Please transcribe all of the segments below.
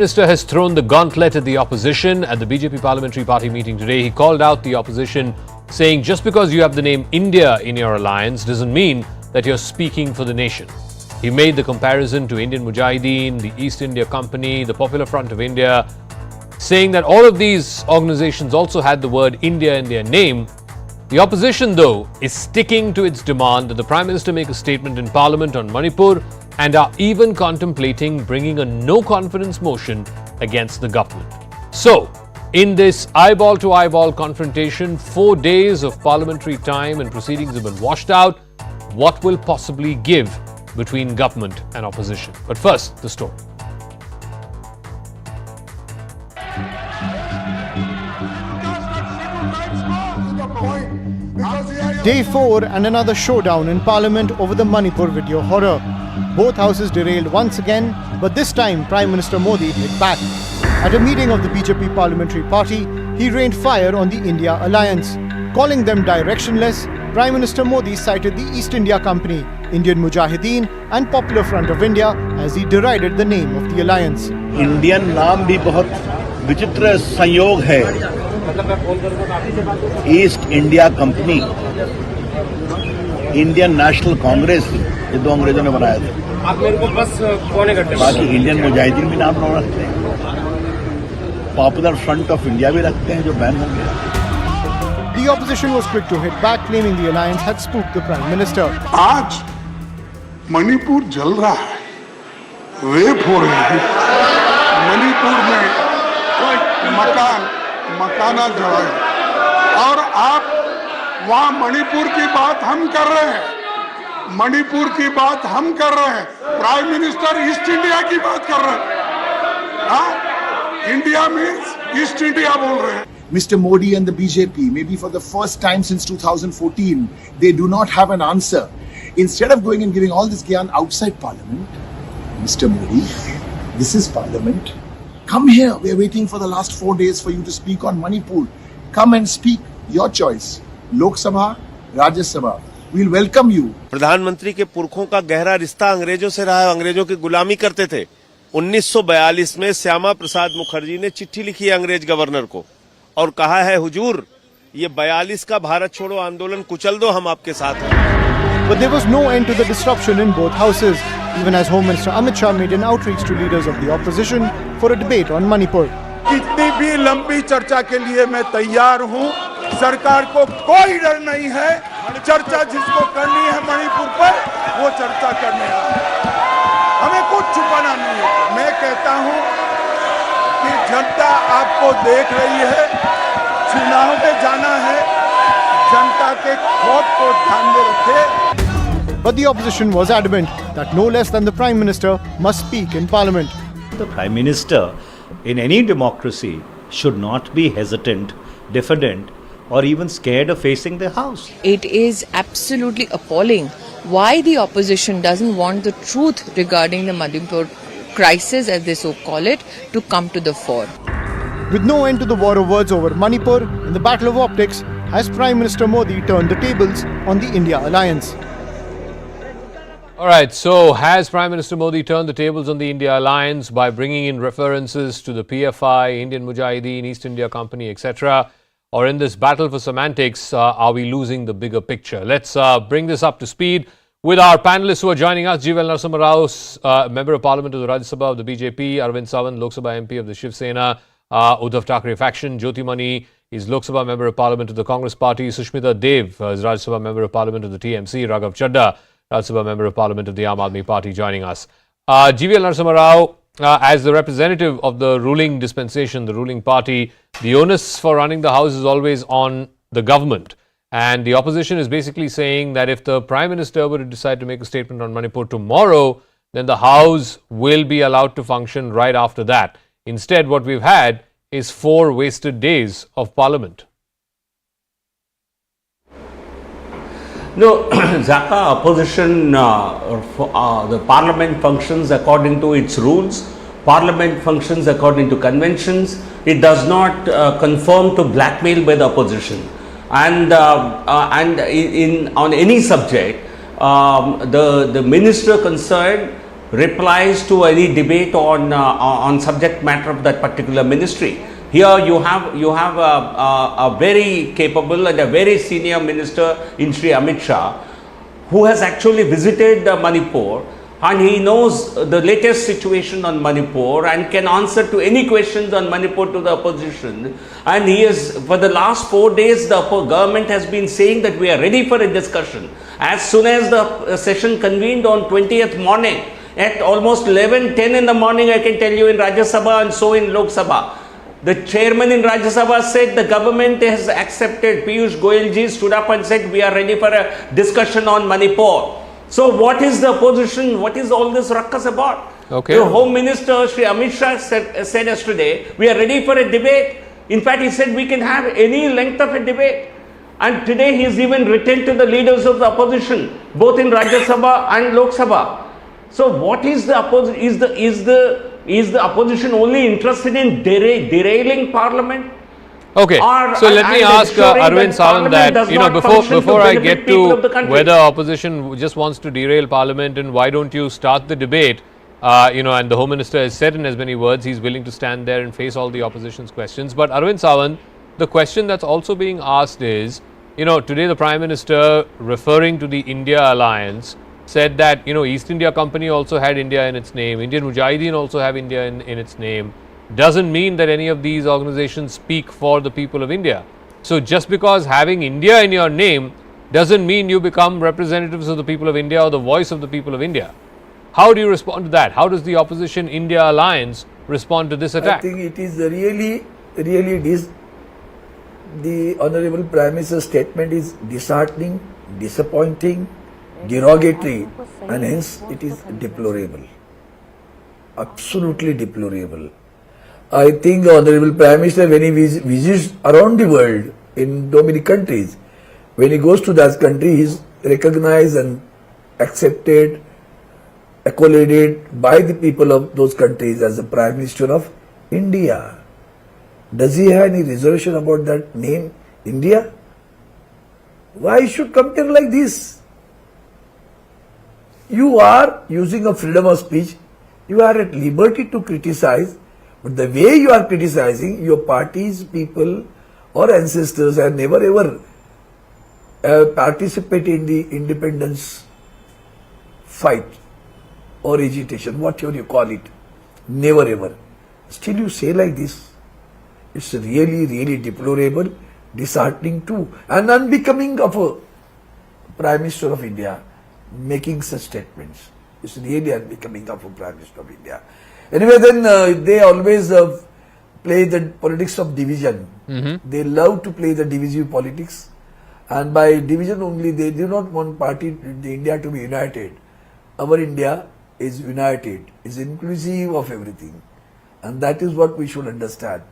Minister has thrown the gauntlet at the opposition at the BJP parliamentary party meeting today. He called out the opposition, saying just because you have the name India in your alliance doesn't mean that you're speaking for the nation. He made the comparison to Indian Mujahideen, the East India Company, the Popular Front of India, saying that all of these organizations also had the word India in their name. The opposition, though, is sticking to its demand that the Prime Minister make a statement in Parliament on Manipur and are even contemplating bringing a no-confidence motion against the government. So, in this eyeball-to-eyeball confrontation, 4 days of parliamentary time and proceedings have been washed out. What will possibly give between government and opposition? But first, the story. Day 4 and another showdown in Parliament over the Manipur video horror. Both houses derailed once again, but this time Prime Minister Modi hit back. At a meeting of the BJP parliamentary party, he rained fire on the India alliance. Calling them directionless, Prime Minister Modi cited the East India Company, Indian Mujahideen and Popular Front of India as he derided the name of the alliance. Indian नाम भी बहुत विचित्र संयोग है. East India company, Indian national Congress, ये दो अंग्रेजों ने बनाया था. बाकी इंडियन मुजाहिदीन भी नाम रखते हैं, पॉपुलर फ्रंट ऑफ इंडिया भी रखते हैं जो बैन हो गया. The opposition was quick to hit back, claiming the alliance had spooked the Prime Minister. आज मणिपुर जल रहा है, रेप हो रहे हैं. मणिपुर में मकाना जला है और आप वहां मणिपुर की बात हम कर रहे हैं. मणिपुर की बात हम कर रहे हैं. प्राइम मिनिस्टर ईस्ट इंडिया की बात कर रहे हैं. हाँ, इंडिया मीन्स ईस्ट इंडिया बोल रहे हैं. Mr. Modi and the BJP, maybe for the first time since 2014, they do not have an answer. Instead of going and giving all this gyan outside Parliament, Mr. Modi, this is Parliament. Come here. We are waiting for the last 4 days for you to speak on Manipur. Come and speak. Your choice. Lok Sabha, Rajya Sabha. We'll welcome you. प्रधानमंत्री के पुरखों का गहरा रिश्ता अंग्रेजों से रहा है. अंग्रेजों की गुलामी करते थे. 1942 में श्यामा प्रसाद मुखर्जी ने चिट्ठी लिखी है अंग्रेज गवर्नर को और कहा है, हुजूर, ये 42 का भारत छोड़ो आंदोलन कुचल दो, हम आपके साथ हैं. But there was no end to the disruption in both houses, even as Home Minister Amit Shah made an outreach to leaders of the opposition for a debate on Manipur. कितनी भी लंबी चर्चा के लिए मैं तैयार हूं. सरकार को कोई डर नहीं है. चर्चा जिसको करनी है मणिपुर पर, वो चर्चा करने है. हमें कुछ छुपाना नहीं है. मैं कहता हूं कि जनता आपको देख रही है. चुनाव में जाना है, जनता के खौफ को ध्यान में रखे. But the opposition was adamant that no less than the Prime Minister must speak in Parliament. The Prime Minister in any democracy should not be hesitant, diffident, or even scared of facing the House. It is absolutely appalling why the opposition doesn't want the truth regarding the Manipur crisis, as they so call it, to come to the fore. With no end to the war of words over Manipur, in the battle of optics, has Prime Minister Modi turned the tables on the India alliance. All right, so has Prime Minister Modi turned the tables on the India alliance by bringing in references to the PFI, Indian Mujahideen, East India Company, etc.? Or in this battle for semantics, are we losing the bigger picture? Let's bring this up to speed with our panelists who are joining us. G.V.L. Narasimha Rao, Member of Parliament of the Rajya Sabha of the BJP, Arvind Sawant, Lok Sabha MP of the Shiv Sena, Uddhav Thackeray faction, Jyoti Mani is Lok Sabha Member of Parliament of the Congress Party, Sushmita Dev is Rajya Sabha Member of Parliament of the TMC, Raghav Chadda, Rajya Sabha Member of Parliament of the Aam Aadmi Party joining us. G.V.L. Narasimha Rao, as the representative of the ruling dispensation, the ruling party, the onus for running the House is always on the government. And the opposition is basically saying that if the Prime Minister were to decide to make a statement on Manipur tomorrow, then the House will be allowed to function right after that. Instead, what we've had is 4 wasted days of Parliament. No, Zaka opposition, the Parliament functions according to its rules. Parliament functions according to conventions. It does not conform to blackmail by the opposition. And on any subject, the minister concerned replies to any debate on subject matter of that particular ministry. Here you have a very capable and a very senior minister in Shri Amit Shah, who has actually visited Manipur, and he knows the latest situation on Manipur and can answer to any questions on Manipur to the opposition. And he is, for the last 4 days, the government has been saying that we are ready for a discussion. As soon as the session convened on 20th morning, at almost 11:10 in the morning, I can tell you, in Rajya Sabha and so in Lok Sabha, the chairman in Rajya Sabha said the government has accepted. Piyush Goyal ji stood up and said we are ready for a discussion on Manipur. So what is the opposition? What is all this ruckus about? Okay. The Home Minister Shri Amit Shah said yesterday, we are ready for a debate. In fact, he said we can have any length of a debate. And today he has even written to the leaders of the opposition, both in Rajya Sabha and Lok Sabha. So what is the opposition? Is the opposition only interested in derailing Parliament? Okay, so let me ask Arvind Sawant that, before I get to whether opposition just wants to derail Parliament and why don't you start the debate, and the Home Minister has said in as many words he's willing to stand there and face all the opposition's questions. But Arvind Sawant, the question that's also being asked is, today the Prime Minister, referring to the India alliance, said that, East India Company also had India in its name, Indian Mujahideen also have India in its name. Doesn't mean that any of these organizations speak for the people of India. So just because having India in your name doesn't mean you become representatives of the people of India or the voice of the people of India. How do you respond to that? How does the opposition India alliance respond to this attack? I think it is really the Honorable Prime Minister's statement is disheartening, disappointing, derogatory, and hence it is deplorable. Absolutely deplorable. I think Honorable Prime Minister, when he visits around the world in so many countries, when he goes to that country, he is recognized and accepted, accoladed by the people of those countries as the Prime Minister of India. Does he have any reservation about that name, India? Why should compare like this? You are using a freedom of speech, you are at liberty to criticize, but the way you are criticizing, your party's people or ancestors have never ever participated in the independence fight or agitation, whatever you call it. Never ever. Still you say like this. It's really deplorable, disheartening too, and unbecoming of a Prime Minister of India making such statements. It's really unbecoming of a Prime Minister of India. Anyway, then they always play the politics of division. They love to play the divisive politics, and by division only they do not want India to be united. Our India is united, is inclusive of everything, and that is what we should understand.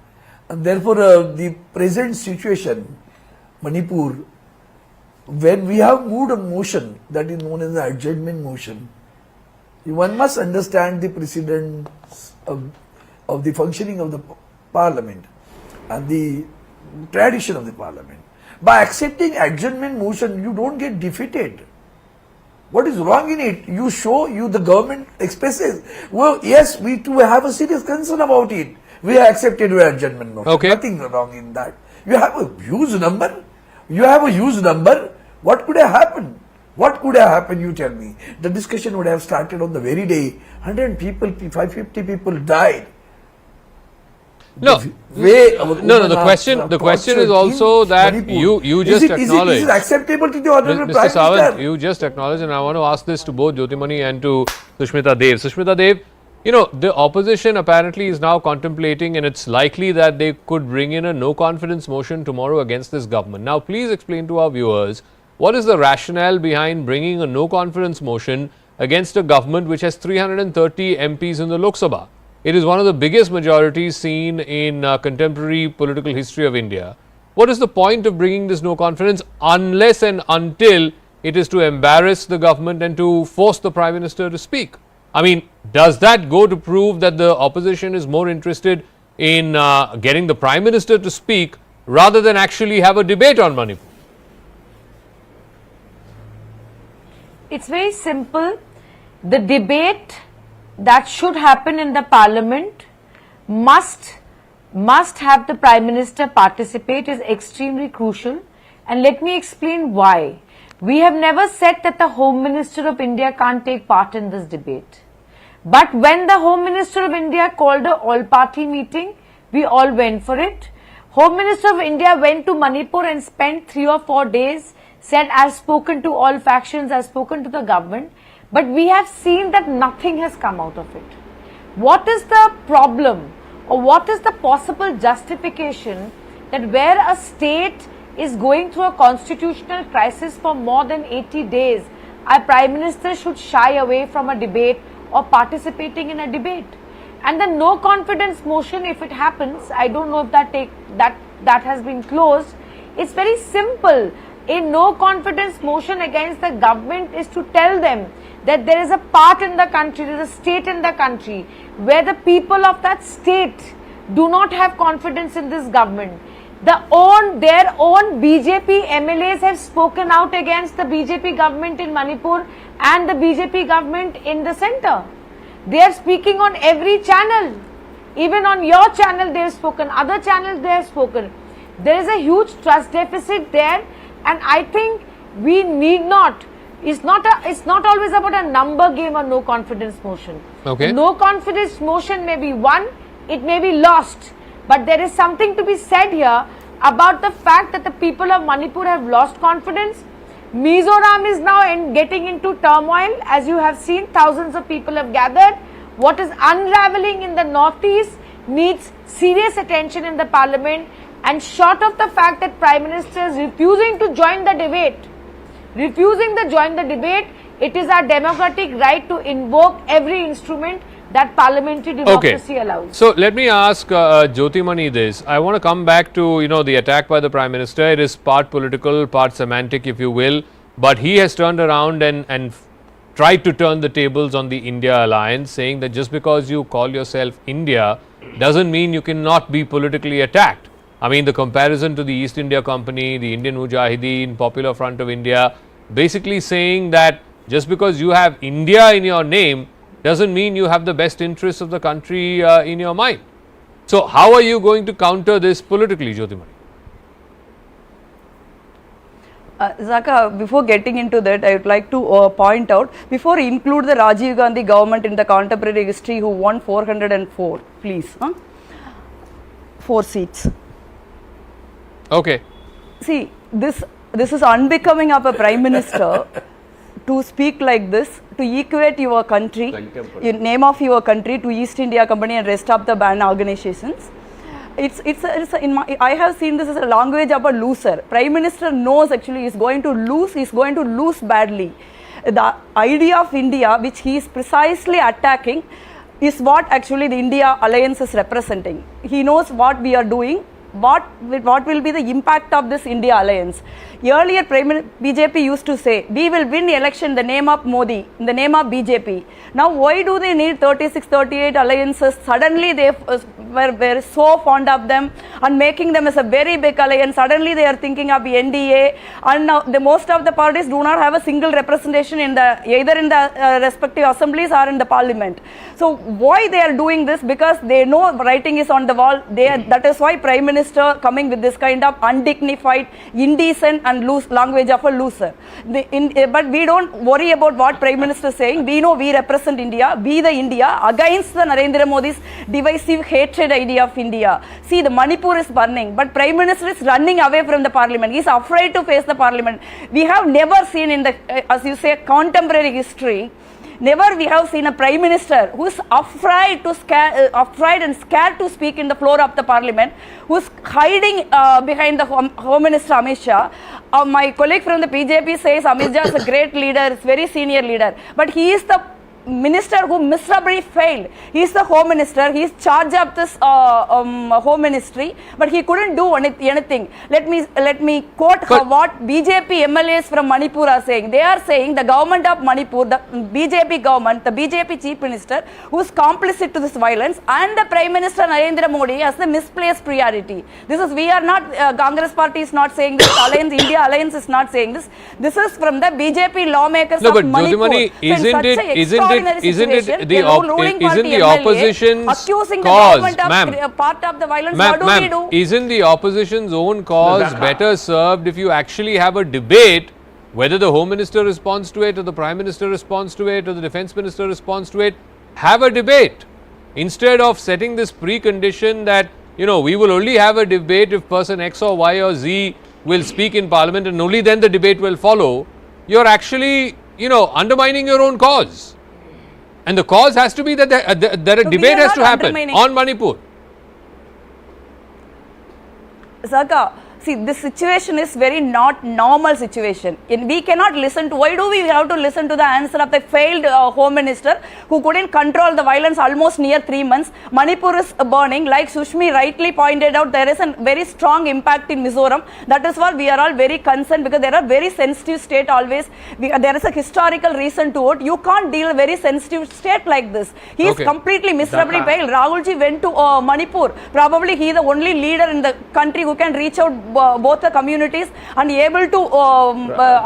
And therefore, the present situation, Manipur, when we have moved a motion that is known as the adjournment motion, one must understand the precedence of the functioning of the Parliament and the tradition of the Parliament. By accepting adjournment motion, you don't get defeated. What is wrong in it? You show, the government expresses, well, yes, we too have a serious concern about it. We have accepted your adjournment motion. Okay. Nothing wrong in that. You have a huge number. What could have happened? What could have happened, you tell me? The discussion would have started on the very day. 100 people, 550 people died. No, the question is also that you just acknowledge. Is it acceptable to the Honorable Prime Mr. Sawant, Minister? you just acknowledge, and I want to ask this to both Jyotimani and to Sushmita Dev. Sushmita Dev, the opposition apparently is now contemplating, and it's likely that they could bring in a no confidence motion tomorrow against this government. Now, please explain to our viewers, what is the rationale behind bringing a no confidence motion against a government which has 330 MPs in the Lok Sabha? It is one of the biggest majorities seen in contemporary political history of India. What is the point of bringing this no confidence unless and until it is to embarrass the government and to force the Prime Minister to speak? I mean, does that go to prove that the opposition is more interested in getting the Prime Minister to speak rather than actually have a debate on Manipur? It's very simple. The debate that should happen in the parliament must have the Prime Minister participate is extremely crucial, and let me explain why. We have never said that the Home Minister of India can't take part in this debate. But when the Home Minister of India called a all-party meeting, we all went for it. Home Minister of India went to Manipur and spent 3 or 4 days, said, I've spoken to all factions, I've spoken to the government, but we have seen that nothing has come out of it. What is the problem, or what is the possible justification that where a state is going through a constitutional crisis for more than 80 days, our Prime Minister should shy away from a debate or participating in a debate? And the no confidence motion, if it happens, I don't know if that has been closed. It's very simple. A no confidence motion against the government is to tell them that there is a part in the country, there is a state in the country where the people of that state do not have confidence in this government. Their own BJP MLAs have spoken out against the BJP government in Manipur and the BJP government in the center. They are speaking on every channel. Even on your channel they have spoken, other channels they have spoken. There is a huge trust deficit there, and I think we need not. It's not always about a number game or no confidence motion. Okay. No confidence motion may be won, it may be lost. But there is something to be said here about the fact that the people of Manipur have lost confidence. Mizoram is now getting into turmoil. As you have seen, thousands of people have gathered. What is unraveling in the northeast needs serious attention in the parliament, and short of the fact that Prime Minister is refusing to join the debate, it is our democratic right to invoke every instrument that parliamentary democracy allows. So let me ask Jyotimani this. I want to come back to the attack by the Prime Minister. It is part political, part semantic, if you will, but he has turned around and tried to turn the tables on the India alliance, saying that just because you call yourself India doesn't mean you cannot be politically attacked. I mean, the comparison to the East India Company, the Indian Mujahideen, Popular Front of India, basically saying that just because you have India in your name doesn't mean you have the best interests of the country in your mind. So how are you going to counter this politically, Jyotimani? Zaka, before getting into that, I would like to point out, before include the Rajiv Gandhi government in the contemporary history who won 404, please. 4 seats. Okay. See, this is unbecoming of a Prime Minister to speak like this, to equate your country, name of your country to East India Company and rest of the banned organizations. I have seen this as a language of a loser. Prime Minister knows actually he is going to lose badly. The idea of India, which he is precisely attacking, is what actually the India alliance is representing. He knows what we are doing, what will be the impact of this India alliance. Earlier, BJP used to say, we will win the election in the name of Modi, in the name of BJP. Now, why do they need 36, 38 alliances? Suddenly, they were so fond of them and making them as a very big alliance. Suddenly, they are thinking of the N.D.A. And now, most of the parties do not have a single representation in either in the respective assemblies or in the parliament. So, why they are doing this? Because they know writing is on the wall. That is why Prime Minister coming with this kind of undignified, indecent and loose language of a loser. But we don't worry about what Prime Minister is saying. We know we represent India, be the India against the Narendra Modi's divisive hatred idea of India. See, the Manipur is burning, but Prime Minister is running away from the parliament. He is afraid to face the parliament. We have never seen in the, as you say, contemporary history, never we have seen a Prime Minister who is afraid and scared to speak in the floor of the parliament, who is hiding behind the Home Minister Amit Shah. My colleague from the BJP says Amit Shah is a great leader, is very senior leader, but he is the minister who miserably failed. He is the Home Minister, he is charge of this Home Ministry, but he couldn't do anything. Let me quote what BJP MLAs from Manipur are saying. They are saying the government of Manipur, the BJP government, the BJP Chief Minister, who is complicit to this violence, and the Prime Minister Narendra Modi as the misplaced priority. This is, we are not, Congress party is not saying this, India Alliance is not saying this. This is from the BJP lawmakers of Manipur. Jyotimani, isn't opposition's accusing cause, the government ma'am? of part of the violence? What do we do? Isn't the opposition's own cause better served if you actually have a debate, whether the Home Minister responds to it, or the Prime Minister responds to it, or the Defence Minister responds to it? Have a debate instead of setting this precondition that, you know, we will only have a debate if person X or Y or Z will speak in Parliament, and only then the debate will follow. You're actually, you know, undermining your own cause. And the cause has to be that a debate has to happen on Manipur. Saka, see, this situation is very not normal situation. We cannot listen to, why do we have to listen to the answer of the failed Home Minister who couldn't control the violence almost near 3 months? Manipur is burning. Like Sushmi rightly pointed out, there is a very strong impact in Mizoram. That is why we are all very concerned, because there are very sensitive state always. There is a historical reason to it. You can't deal a very sensitive state like this. He is completely miserably failed. Rahulji went to Manipur. Probably he is the only leader in the country who can reach out both the communities and able to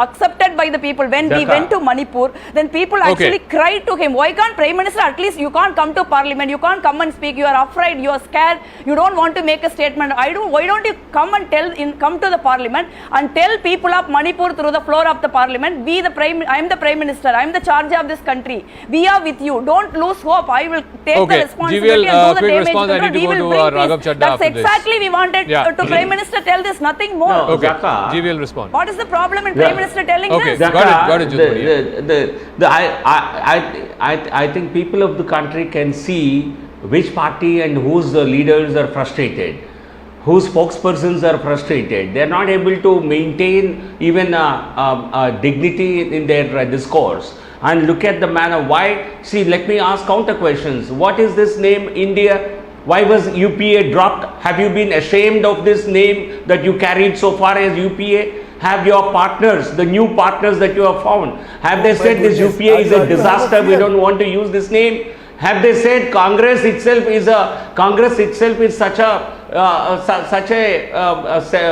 accepted by the people. When we went to Manipur, then people actually cried to him. Why can't Prime Minister, at least you can't come to Parliament, you can't come and speak, you are afraid, you are scared, you don't want to make a statement. Why don't you come and come to the Parliament and tell people of Manipur through the floor of the Parliament, I am the Prime Minister, I am the charge of this country, we are with you, don't lose hope, I will take the responsibility and do the damage control, we will bring peace. That's exactly we wanted to Prime Minister tell this, nothing more. G will respond. What is the problem in Prime Minister telling this? Got it. I think people of the country can see which party and whose leaders are frustrated, whose spokespersons are frustrated. They are not able to maintain even dignity in their discourse. And look at the manner. Why? See, let me ask counter questions. What is this name, India? Why was UPA dropped? Have you been ashamed of this name that you carried so far as UPA? Have your partners, the new partners that you have found, have they said this UPA is a disaster, we don't want to use this name? Have they said Congress itself is such a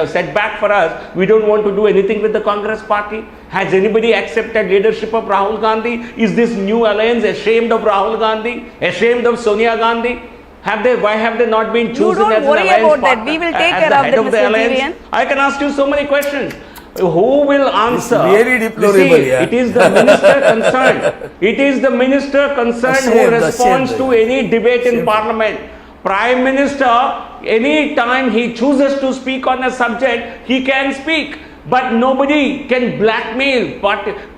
setback for us, we don't want to do anything with the Congress party? Has anybody accepted leadership of Rahul Gandhi? Is this new alliance ashamed of Rahul Gandhi? Ashamed of Sonia Gandhi? Why have they not been chosen as an alliance partner? We will take care of the alliance. I can ask you so many questions. Who will answer? It's really deplorable. It is the minister concerned. It is the minister concerned who responds to any debate in Parliament. Prime Minister, any time he chooses to speak on a subject, he can speak. But nobody can blackmail.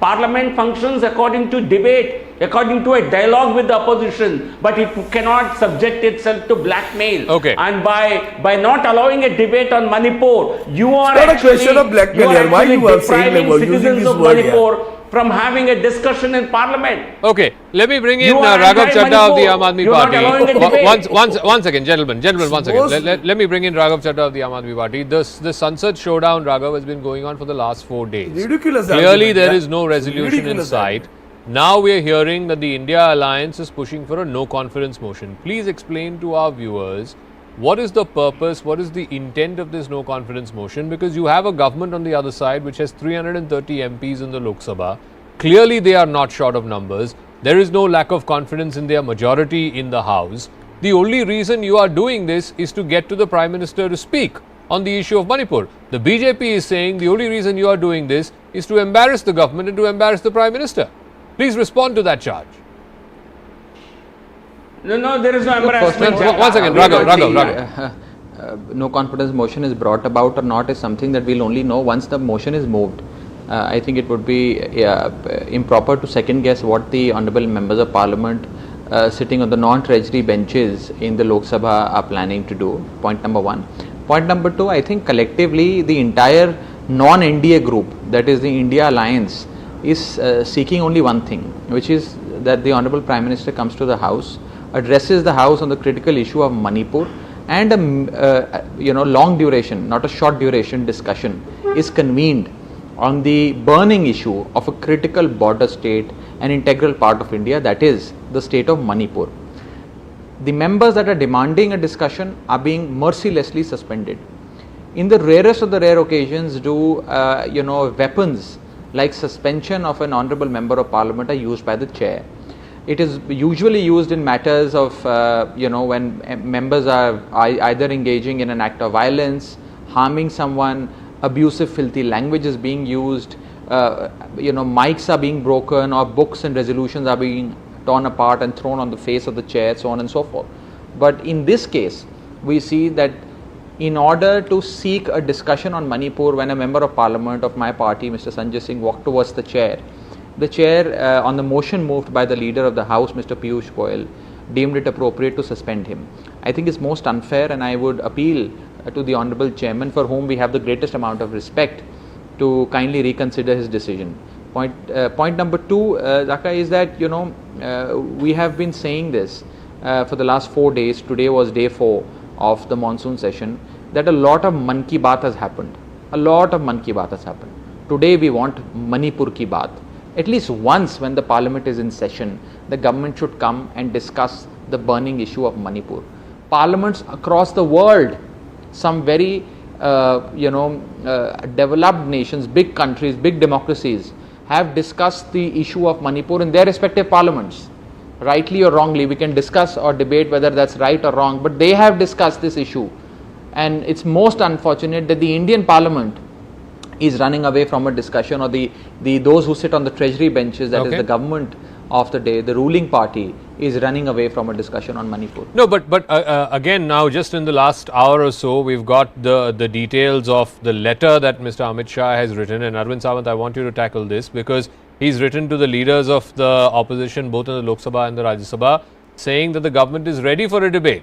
Parliament functions according to debate, according to a dialogue with the opposition, but it cannot subject itself to blackmail. And by not allowing a debate on Manipur, you are actually depriving citizens of Manipur from having a discussion in Parliament. Let me bring in Raghav Chadha of the Aam Aadmi Party. Once again, gentlemen, once again. Let me bring in Raghav Chadha of the Aam Aadmi Party. The Sansad showdown, Raghav, has been going on for the last 4 days. Ridiculous. Clearly, there is no resolution in sight. Now we are hearing that the India Alliance is pushing for a no confidence motion. Please explain to our viewers, what is the purpose, what is the intent of this no confidence motion? Because you have a government on the other side which has 330 MPs in the Lok Sabha. Clearly they are not short of numbers. There is no lack of confidence in their majority in the House. The only reason you are doing this is to get to the Prime Minister to speak on the issue of Manipur. The BJP is saying the only reason you are doing this is to embarrass the government and to embarrass the Prime Minister. Please respond to that charge. No, there is no embarrassment. Once again, Raghav. No confidence motion is brought about or not is something that we'll only know once the motion is moved. I think it would be improper to second guess what the honourable members of Parliament sitting on the non-treasury benches in the Lok Sabha are planning to do. Point number one. Point number two, I think collectively the entire non-NDA group, that is the India Alliance, is seeking only one thing, which is that the Honourable Prime Minister comes to the House, addresses the House on the critical issue of Manipur, and a long duration, not a short duration discussion is convened on the burning issue of a critical border state, an integral part of India, that is the state of Manipur. The members that are demanding a discussion are being mercilessly suspended. In the rarest of the rare occasions do weapons like suspension of an honourable member of Parliament are used by the chair. It is usually used in matters of, when members are either engaging in an act of violence, harming someone, abusive, filthy language is being used, mics are being broken, or books and resolutions are being torn apart and thrown on the face of the chair, so on and so forth. But in this case, we see that in order to seek a discussion on Manipur, when a member of parliament of my party, Mr. Sanjay Singh, walked towards the chair on the motion moved by the leader of the house, Mr. Piyush Goyal, deemed it appropriate to suspend him. I think it's most unfair, and I would appeal to the honorable chairman, for whom we have the greatest amount of respect, to kindly reconsider his decision. Point number two, Zaka, is that we have been saying this for the last 4 days. Today was day 4 of the monsoon session, that a lot of Man Ki Baat has happened. Today we want Manipur Ki Baat. At least once, when the parliament is in session, the government should come and discuss the burning issue of Manipur. Parliaments across the world, some very developed nations, big countries, big democracies, have discussed the issue of Manipur in their respective parliaments. Rightly or wrongly, we can discuss or debate whether that's right or wrong, but they have discussed this issue. And it's most unfortunate that the Indian parliament is running away from a discussion, or those who sit on the treasury benches, that is the government of the day, the ruling party, is running away from a discussion on Manipur. No, but again, now just in the last hour or so, we've got the details of the letter that Mr. Amit Shah has written. And Arvind Sawant, I want you to tackle this, because he's written to the leaders of the opposition, both in the Lok Sabha and the Rajya Sabha, saying that the government is ready for a debate.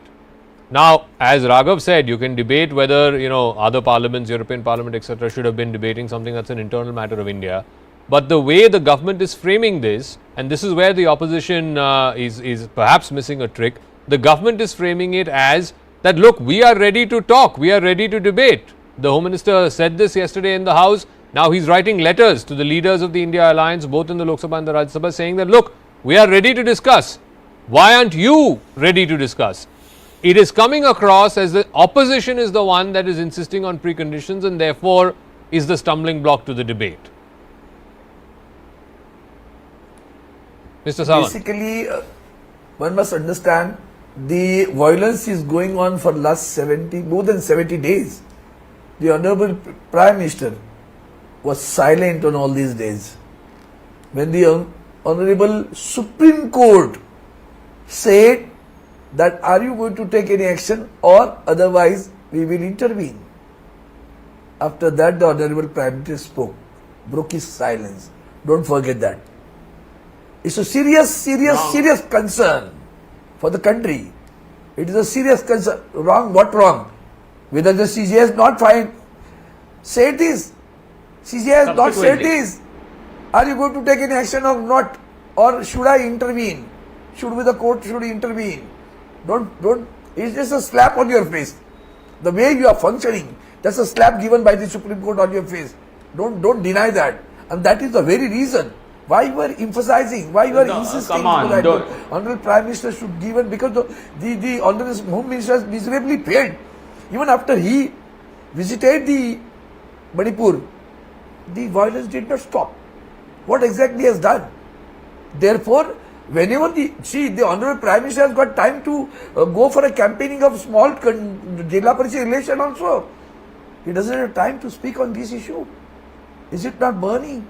Now, as Raghav said, you can debate whether, other parliaments, European Parliament, etc., should have been debating something that's an internal matter of India. But the way the government is framing this, and this is where the opposition is perhaps missing a trick, the government is framing it as that, look, we are ready to talk, we are ready to debate. The Home Minister said this yesterday in the House. Now he's writing letters to the leaders of the India Alliance, both in the Lok Sabha and the Rajya Sabha, saying that, look, we are ready to discuss. Why aren't you ready to discuss? It is coming across as the opposition is the one that is insisting on preconditions, and therefore is the stumbling block to the debate. Mr. Sawant. Basically, one must understand the violence is going on for last more than 70 days. The Honorable Prime Minister was silent on all these days. When the Honorable Supreme Court said that, are you going to take any action, or otherwise we will intervene? After that, the Honorable Prime Minister spoke, broke his silence. Don't forget that. It's a serious concern for the country. It is a serious concern. Wrong? What wrong? Whether the CJ has not said this. CJ has not said this. Are you going to take any action or not? Or should I intervene? Should the court intervene? Don't. It's just a slap on your face. The way you are functioning, that's a slap given by the Supreme Court on your face. Don't deny that. And that is the very reason why you are emphasizing, why you are insisting that the Honorable Prime Minister should give it, because the Honorable Home Minister has miserably failed. Even after he visited the Manipur, the violence did not stop. What exactly has done? Therefore, whenever the Honorable Prime Minister has got time to go for a campaigning of small Jila Parishad election also. He doesn't have time to speak on this issue. Is it not burning?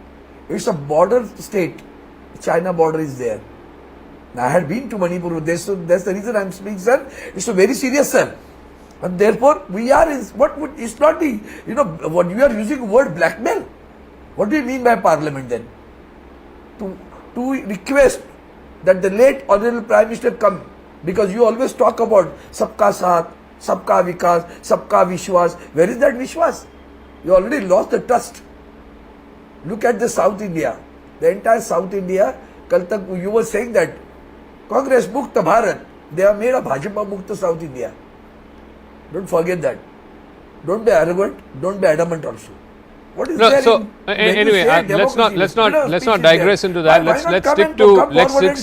It's a border state. China border is there. I had been to Manipur. That's the reason I'm speaking, sir. It's a very serious, sir. And therefore, we are in it's not the, what you are using the word blackmail. What do you mean by parliament then? To request that the late Honorable Prime Minister come, because you always talk about Sabka Saath, Sabka Vikas, Sabka Vishwas. Where is that Vishwas? You already lost the trust. Look at the South India, the entire South India. Kal tak you were saying that Congress Mukta Bharat, they have made a Bhajapa Mukta South India. Don't forget that. Don't be arrogant. Don't be adamant also. What is there? So anyway, let's not digress into that. Let's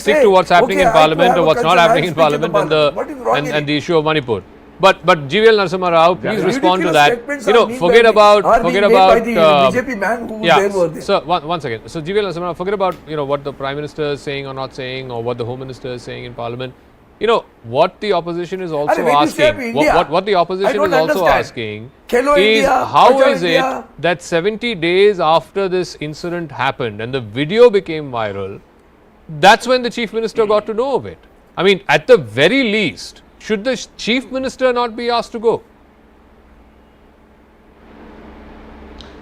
stick to what's happening in Parliament or what's not happening in Parliament and the issue of Manipur. But GVL Narasimha Rao, please respond to that. Statements You know, forget about by the BJP man who was there over there. So one second. So GVL Narasimha Rao, forget about what the Prime Minister is saying or not saying, or what the Home Minister is saying in Parliament. You know what the opposition is also asking. What the opposition is also asking is how is it that 70 days after this incident happened and the video became viral, that's when the Chief Minister got to know of it. I mean, at the very least, should the Chief Minister not be asked to go?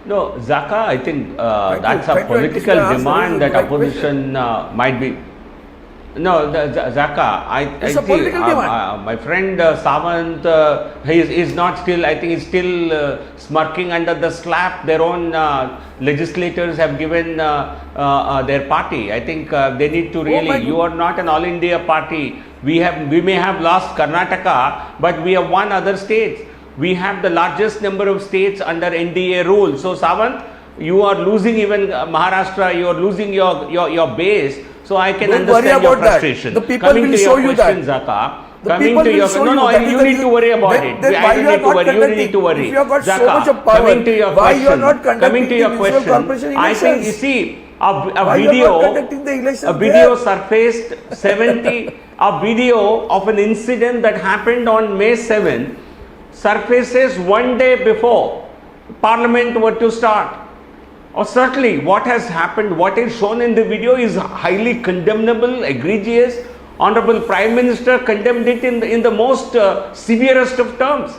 No, Zaka, I think that's a political demand that opposition might be. No, Zaka, I see, my friend Samant, he is not still, I think he's still smirking under the slap their own legislators have given their party. I think they need to really, you are not an all India party. We may have lost Karnataka, but we have won other states. We have the largest number of states under I.N.D.I.A rule. So Samant, you are losing even Maharashtra, you are losing your base. So I can understand your frustration. The people will show you that. Zaka, coming to your you need to worry about it. Why you are not conducting? If you have got so much of power, coming to your why you are not coming to your question, I think you see a video surfaced a video of an incident that happened on May 7th surfaces one day before Parliament were to start. Or certainly what has happened, what is shown in the video is highly condemnable, egregious. Honorable Prime Minister condemned it in the most severest of terms.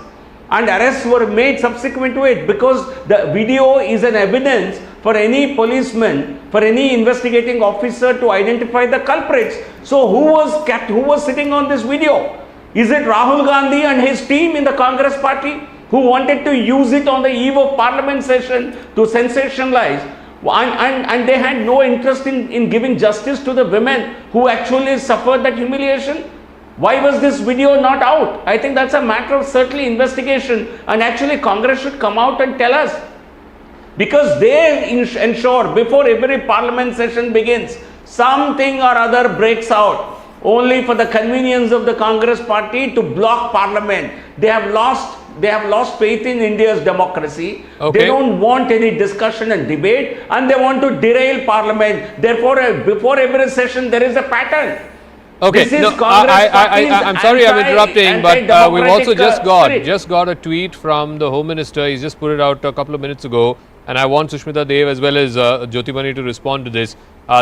And arrests were made subsequent to it because the video is an evidence for any policeman, for any investigating officer to identify the culprits. So who was sitting on this video? Is it Rahul Gandhi and his team in the Congress party who wanted to use it on the eve of Parliament session to sensationalize? And they had no interest in giving justice to the women who actually suffered that humiliation? Why was this video not out? I think that's a matter of certainly investigation, and actually Congress should come out and tell us. Because they ensure before every Parliament session begins, something or other breaks out only for the convenience of the Congress party to block Parliament. They have lost faith in India's democracy. Okay. They don't want any discussion and debate, and they want to derail Parliament. Therefore, before every session, there is a pattern. Okay, I'm sorry I'm interrupting, but we've also just got a tweet from the Home Minister. He's just put it out a couple of minutes ago, and I want Sushmita Dev as well as Jyotimani to respond to this.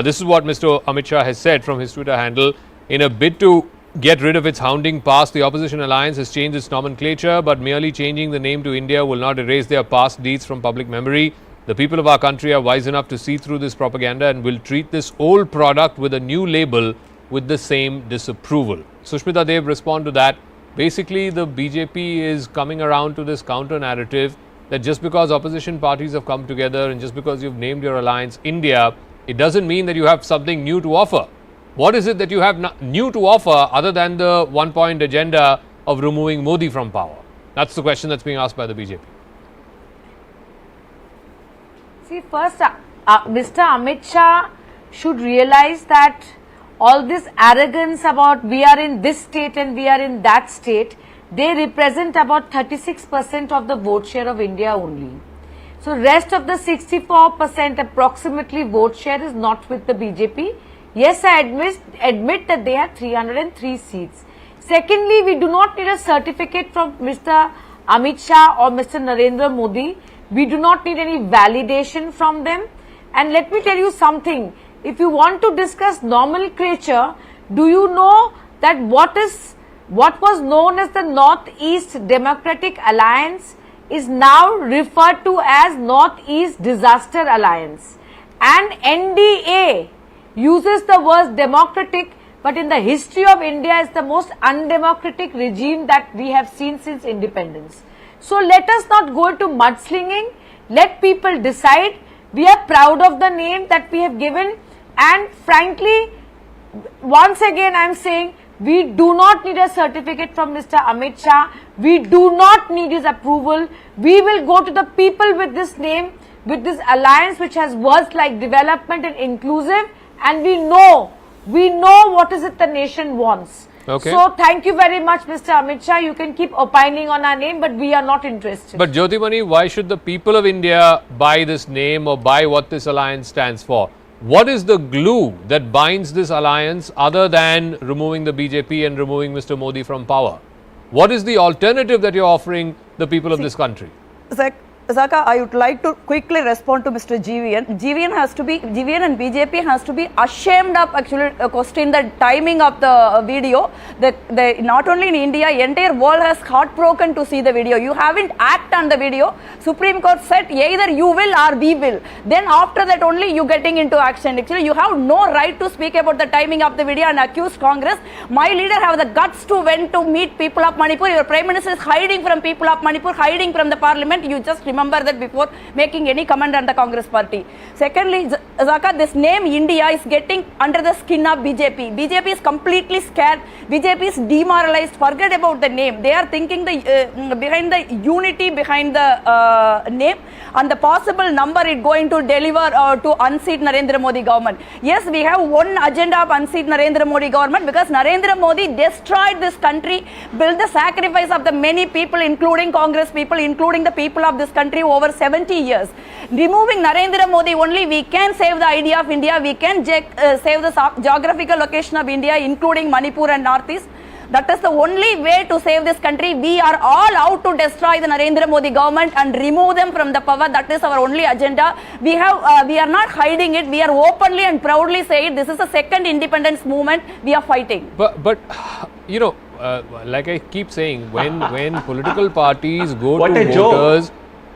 This is what Mr. Amit Shah has said from his Twitter handle. In a bid to get rid of its hounding past, the opposition alliance has changed its nomenclature, but merely changing the name to India will not erase their past deeds from public memory. The people of our country are wise enough to see through this propaganda and will treat this old product with a new label with the same disapproval. Sushmita Dev, respond to that. Basically, the BJP is coming around to this counter narrative that just because opposition parties have come together and just because you've named your alliance India, it doesn't mean that you have something new to offer. What is it that you have new to offer other than the one-point agenda of removing Modi from power? That's the question that's being asked by the BJP. See, first, Mr. Amit Shah should realize that all this arrogance about we are in this state and we are in that state, they represent about 36% of the vote share of India only. So rest of the 64% approximately vote share is not with the BJP. Yes, I admit that they have 303 seats. Secondly, we do not need a certificate from Mr. Amit Shah or Mr. Narendra Modi. We do not need any validation from them. And let me tell you something. If you want to discuss nomenclature, do you know that what was known as the Northeast Democratic Alliance is now referred to as Northeast Disaster Alliance, and N.D.A. uses the word democratic, but in the history of India is the most undemocratic regime that we have seen since independence. So let us not go into mudslinging. Let people decide. We are proud of the name that we have given, and frankly, once again I am saying, we do not need a certificate from Mr. Amit Shah. We do not need his approval. We will go to the people with this name, with this alliance which has words like development and inclusive, and we know what is it the nation wants. Okay. So thank you very much, Mr. Amit Shah. You can keep opining on our name, but we are not interested. But Jyotimani, why should the people of India buy this name or buy what this alliance stands for? What is the glue that binds this alliance other than removing the BJP and removing Mr. Modi from power? What is the alternative that you're offering the people of this country? Zaka, I would like to quickly respond to Mr. GVN. GVN and BJP has to be ashamed of actually questioning the timing of the video. That not only in India, entire world has heartbroken to see the video. You haven't acted on the video. Supreme Court said either you will or we will. Then after that only you getting into action. Actually, you have no right to speak about the timing of the video and accuse Congress. My leader have the guts to went to meet people of Manipur. Your Prime Minister is hiding from people of Manipur, hiding from the Parliament. You just remember that before making any comment on the Congress party. Secondly, Zaka, this name India is getting under the skin of BJP. BJP is completely scared. BJP is demoralized. Forget about the name. They are thinking behind the unity behind the name and the possible number it going to deliver to unseat Narendra Modi government. Yes, we have one agenda of unseat Narendra Modi government because Narendra Modi destroyed this country, built the sacrifice of the many people, including Congress people, including the people of this country over 70 years. Removing Narendra Modi only, we can save the idea of India, we can save the geographical location of India, including Manipur and Northeast. That is the only way to save this country. We are all out to destroy the Narendra Modi government and remove them from the power. That is our only agenda. We are not hiding it. We are openly and proudly saying this is a second independence movement. We are fighting. But you know, like I keep saying, when political parties go to voters,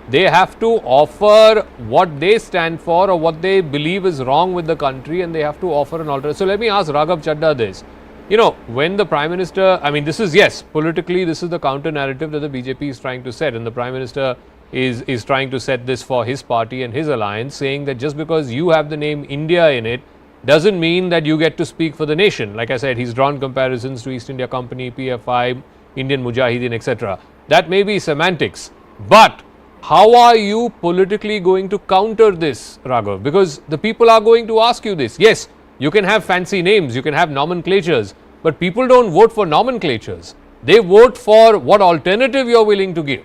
they have to offer what they stand for or what they believe is wrong with the country, and they have to offer an alternative. So let me ask Raghav Chadda this. You know, when the Prime Minister, I mean, this is, yes, politically, this is the counter narrative that the BJP is trying to set, and the Prime Minister is trying to set this for his party and his alliance, saying that just because you have the name India in it, doesn't mean that you get to speak for the nation. Like I said, he's drawn comparisons to East India Company, PFI, Indian Mujahideen, etc. That may be semantics, but how are you politically going to counter this, Raghav? Because the people are going to ask you this. Yes, you can have fancy names, you can have nomenclatures, but people don't vote for nomenclatures. They vote for what alternative you're willing to give.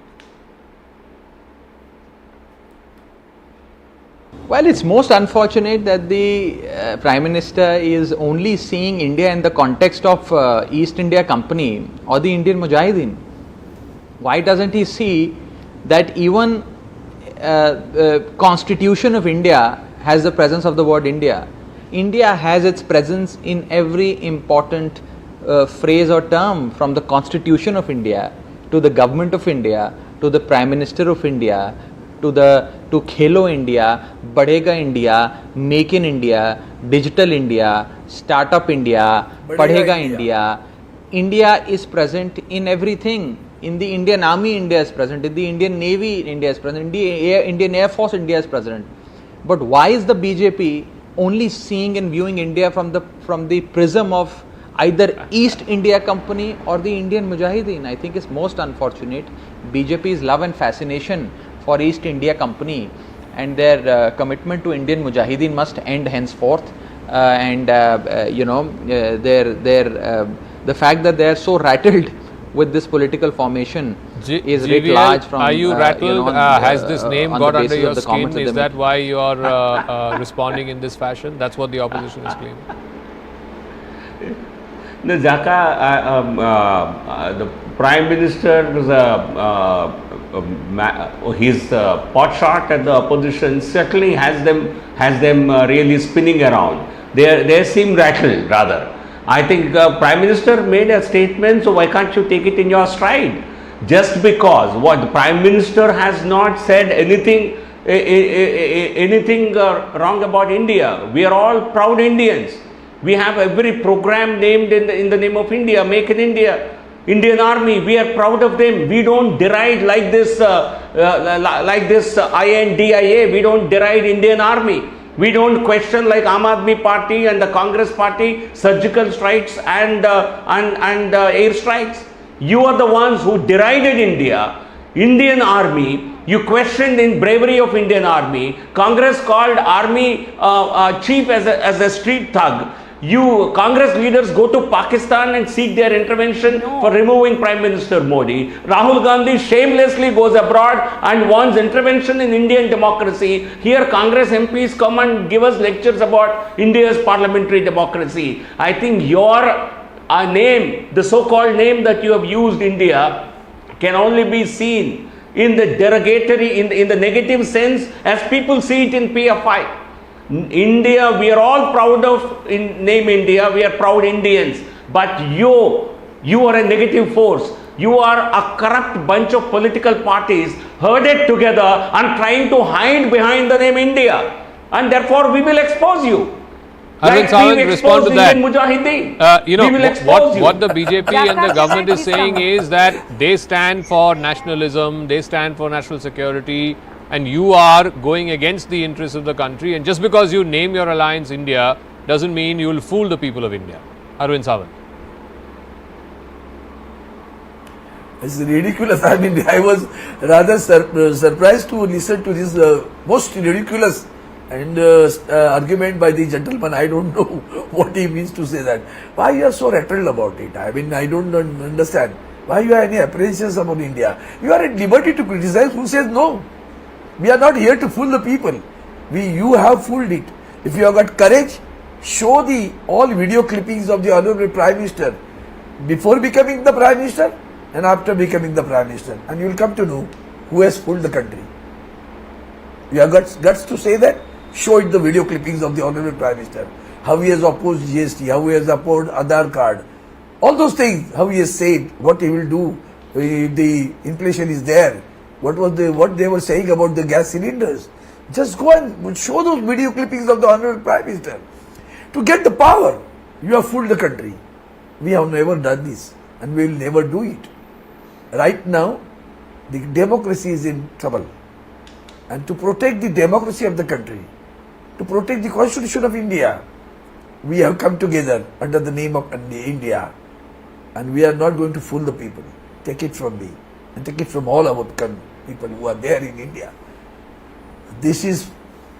Well, it's most unfortunate that the Prime Minister is only seeing India in the context of East India Company or the Indian Mujahideen. Why doesn't he see that even Constitution of India has the presence of the word India? India has its presence in every important phrase or term, from the Constitution of India to the Government of India to the Prime Minister of India to Khelo India, Badhega India, Make in India, Digital India, Startup India, Padhega India. India is present in everything. In the Indian Army, India is present. In the Indian Navy, India is present. In the Indian Air Force, India is present. But why is the BJP only seeing and viewing India from the prism of either East India Company or the Indian Mujahideen? I think it's most unfortunate. BJP's love and fascination for East India Company and their commitment to Indian Mujahideen must end henceforth. The fact that they are so rattled with this political formation is writ large from. Are you rattled? Has this name got under your skin? Is that why you are responding in this fashion? That's what the opposition is claiming. No, Zaka, the Prime Minister's his pot shot at the opposition certainly has them really spinning around. They seem rattled rather. I think Prime Minister made a statement, so why can't you take it in your stride? Just because the Prime Minister has not said anything wrong about India. We are all proud Indians. We have every program named in the name of India, Make in India, Indian Army. We are proud of them. We don't deride like this I.N.D.I.A. We don't deride Indian Army. We don't question like Aam Aadmi Party and the Congress Party surgical strikes and air strikes. You are the ones who derided Indian Army. You questioned the bravery of Indian Army. Congress called Army chief as a street thug. You Congress leaders go to Pakistan and seek their intervention for removing Prime Minister Modi. Rahul Gandhi shamelessly goes abroad and wants intervention in Indian democracy. Here Congress MPs come and give us lectures about India's parliamentary democracy. I think your name, the so-called name that you have used, India, can only be seen in the derogatory, in the negative sense as people see it in PFI. India, we are all proud of name India, we are proud Indians, but you are a negative force. You are a corrupt bunch of political parties herded together and trying to hide behind the name India, and therefore we will expose you. Arvind Sawant, respond to that. Mujahideen. What the BJP and the government is saying is that they stand for nationalism, they stand for national security, and you are going against the interests of the country. And just because you name your alliance India doesn't mean you will fool the people of India. Arvind Sawant. It's ridiculous. I mean, I was rather surprised to listen to this most ridiculous and argument by the gentleman. I don't know what he means to say that. Why you are so rattled about it? I mean, I don't understand. Why you have any apprehensions about India? You are at liberty to criticize. Who says no? We are not here to fool the people. You have fooled it. If you have got courage, show all video clippings of the Honorable Prime Minister before becoming the Prime Minister and after becoming the Prime Minister, and you will come to know who has fooled the country. You have guts to say that? Show it the video clippings of the Honorable Prime Minister. How he has opposed GST, how he has opposed Aadhaar card. All those things, how he has said, what he will do if the inflation is there. What they were saying about the gas cylinders. Just go and show those video clippings of the Honorable Prime Minister. To get the power, you have fooled the country. We have never done this and we will never do it. Right now, the democracy is in trouble. And to protect the democracy of the country, to protect the Constitution of India, we have come together under the name of I.N.D.I.A. And we are not going to fool the people. Take it from me and take it from all our people who are there in India. This is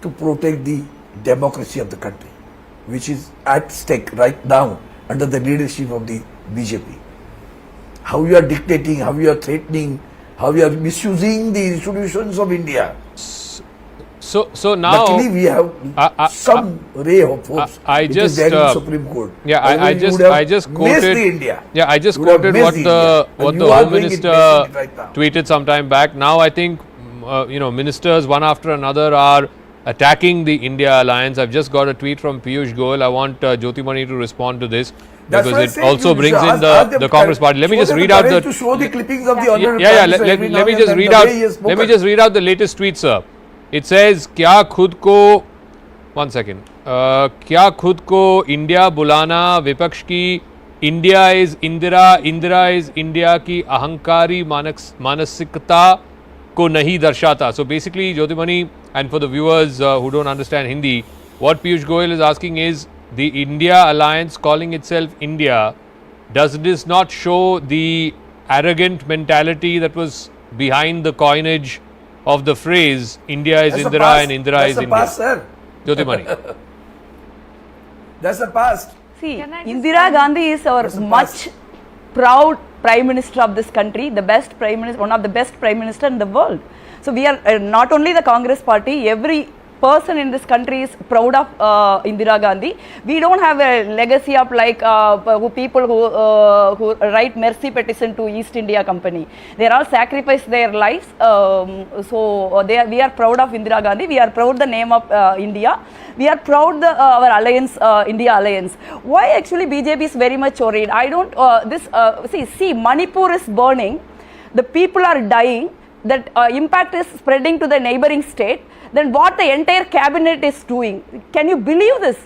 to protect the democracy of the country, which is at stake right now under the leadership of the BJP. How you are dictating, how you are threatening, how you are misusing the institutions of India. So now, luckily we have some ray of hope. I just in the Supreme Court. Yeah, I just quoted India. Yeah, I just quoted what the Home Minister tweeted some time back. Now I think ministers one after another are attacking the India alliance. I've just got a tweet from Piyush Goyal. I want Jyotimani to respond to this. Because it also brings in the Congress party. Let me just read out the show the clippings of the Honorable let me just read out. Let me just read out the latest tweet, sir. It says, क्या खुद को क्या खुद को India बुलाना विपक्ष की India is Indira, Indira is India की अहंकारी मानसिकता को नहीं दर्शाता. So basically, Jyotimani, and for the viewers who don't understand Hindi, what Piyush Goyal is asking is, the India alliance calling itself India, does this not show the arrogant mentality that was behind the coinage of the phrase India is Indira and Indira is India? That's the past, sir. Jyotimani. That's the past. See, Indira Gandhi is our much proud Prime Minister of this country, the best Prime Minister, one of the best Prime Minister in the world. So we are not only the Congress party, every person in this country is proud of Indira Gandhi. We don't have a legacy of like people who write mercy petition to East India Company. They all sacrificed their lives. So we are proud of Indira Gandhi. We are proud the name of India. We are proud our alliance, India alliance. Why actually BJP is very much worried? I don't. See, Manipur is burning. The people are dying. That impact is spreading to the neighboring state. Then what the entire cabinet is doing? Can you believe this?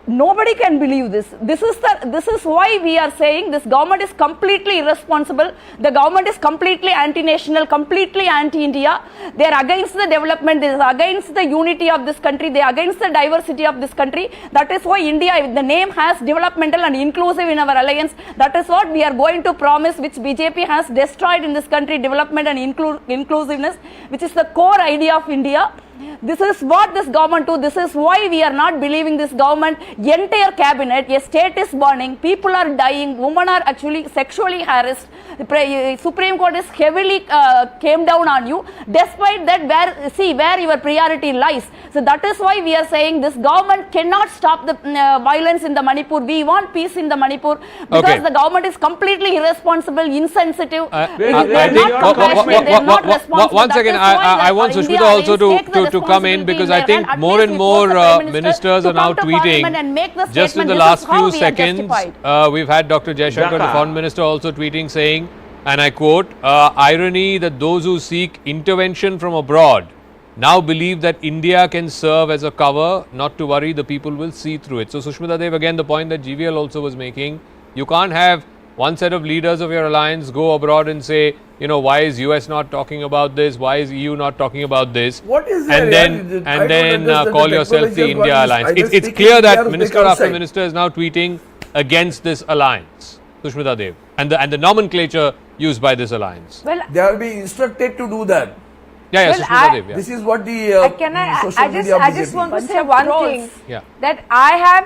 Nobody can believe this. This is why we are saying this government is completely irresponsible. The government is completely anti-national, completely anti-India. They are against the development. They are against the unity of this country. They are against the diversity of this country. That is why India, the name has developmental and inclusive in our alliance. That is what we are going to promise, which BJP has destroyed in this country, development and inclusiveness, which is the core idea of India. This is what this government do. This is why we are not believing this government. Entire cabinet, a state is burning, people are dying, women are actually sexually harassed. The Supreme Court is heavily came down on you. Despite that, where your priority lies. So that is why we are saying this government cannot stop the violence in the Manipur. We want peace in the Manipur because the government is completely irresponsible, insensitive. They are not compassionate. They are not responsible. Once again, I want Sushmita also to come in, because I think more and more ministers are now tweeting. Just in the last few seconds, we've had Dr. Jaishankar, the foreign minister, also tweeting saying, and I quote, irony that those who seek intervention from abroad now believe that India can serve as a cover. Not to worry, the people will see through it. So Sushmita Dev, again the point that GVL also was making, you can't have one set of leaders of your alliance go abroad and say, you know, why is US not talking about this? Why is EU not talking about this? What is and then call yourself the India alliance. It's clear that minister after minister is now tweeting against this alliance, Sushmita Dev, and the nomenclature used by this alliance. Well, they are being instructed to do that. Yeah, well, Sushmita Dev, yeah. This is what the I just want to say one thing. Yeah. That I have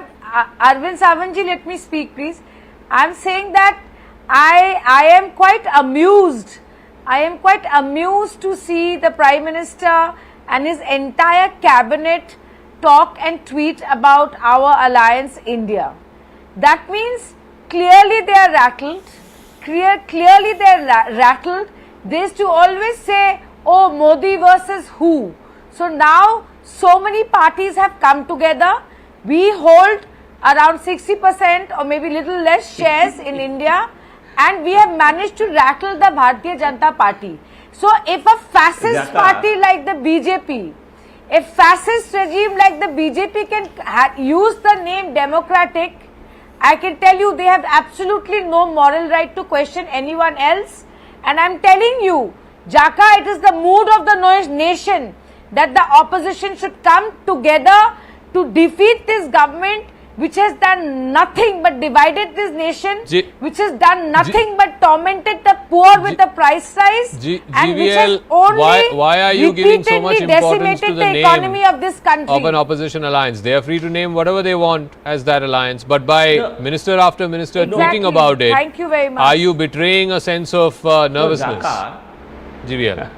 Arvind Savanji, let me speak, please. I am saying that I am quite amused. I am quite amused to see the Prime Minister and his entire cabinet talk and tweet about our alliance India. That means clearly they are rattled. Clearly they are rattled. They used to always say, oh, Modi versus who? So now so many parties have come together. We hold around 60% or maybe little less shares in India, and we have managed to rattle the Bharatiya Janata Party. So if a fascist party like the BJP, a fascist regime like the BJP can use the name democratic, I can tell you they have absolutely no moral right to question anyone else. And I am telling you, Jaka, it is the mood of the nation that the opposition should come together to defeat this government, which has done nothing but divided this nation, which has done nothing but tormented the poor with the price rise, and which has only why are you giving so much importance to the name economy of this country of an opposition alliance? They are free to name whatever they want as that alliance, but by minister after minister tweeting about it, thank you very much. Are you betraying a sense of nervousness? GVL.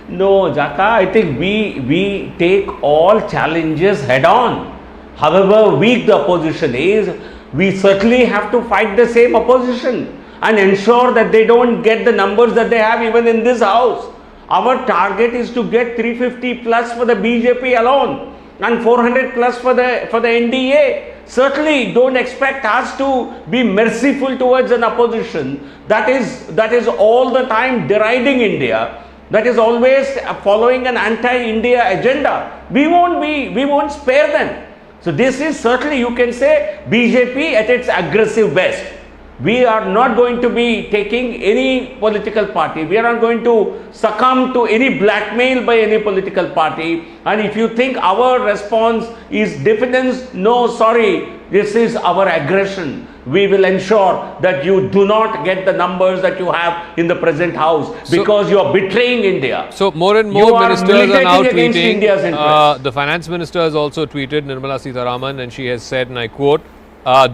No, Jaka, I think we take all challenges head on. However weak the opposition is, we certainly have to fight the same opposition and ensure that they don't get the numbers that they have even in this house. Our target is to get 350 plus for the BJP alone and 400 plus for the I.N.D.I.A. Certainly don't expect us to be merciful towards an opposition that is all the time deriding India, that is always following an anti-India agenda. We won't spare them. So this is certainly, you can say, BJP at its aggressive best. We are not going to be taking any political party. We are not going to succumb to any blackmail by any political party. And if you think our response is diffidence, no, sorry, this is our aggression. We will ensure that you do not get the numbers that you have in the present house because you are betraying India. So more and more ministers are now tweeting. The finance minister has also tweeted, Nirmala Sitharaman, and she has said, and I quote,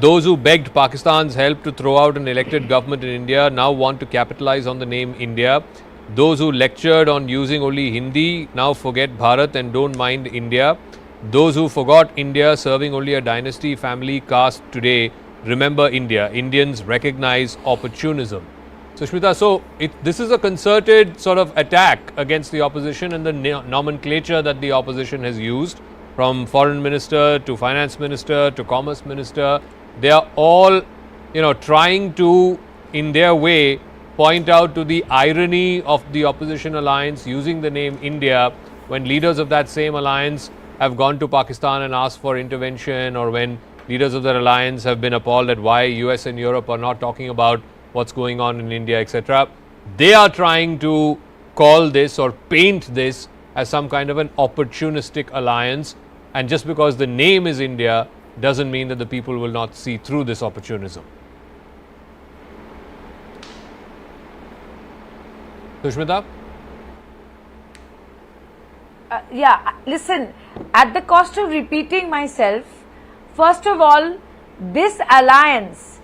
those who begged Pakistan's help to throw out an elected government in India now want to capitalize on the name India. Those who lectured on using only Hindi now forget Bharat and don't mind India. Those who forgot India serving only a dynasty, family, caste today remember India. Indians recognize opportunism. Sushmita, so this is a concerted sort of attack against the opposition and the nomenclature that the opposition has used, from foreign minister to finance minister to commerce minister. They are all, trying to, in their way, point out to the irony of the opposition alliance using the name India when leaders of that same alliance have gone to Pakistan and asked for intervention, or when leaders of their alliance have been appalled at why US and Europe are not talking about what's going on in India, etc. They are trying to call this or paint this as some kind of an opportunistic alliance, and just because the name is India doesn't mean that the people will not see through this opportunism. Sushmita? Listen, at the cost of repeating myself, first of all, this alliance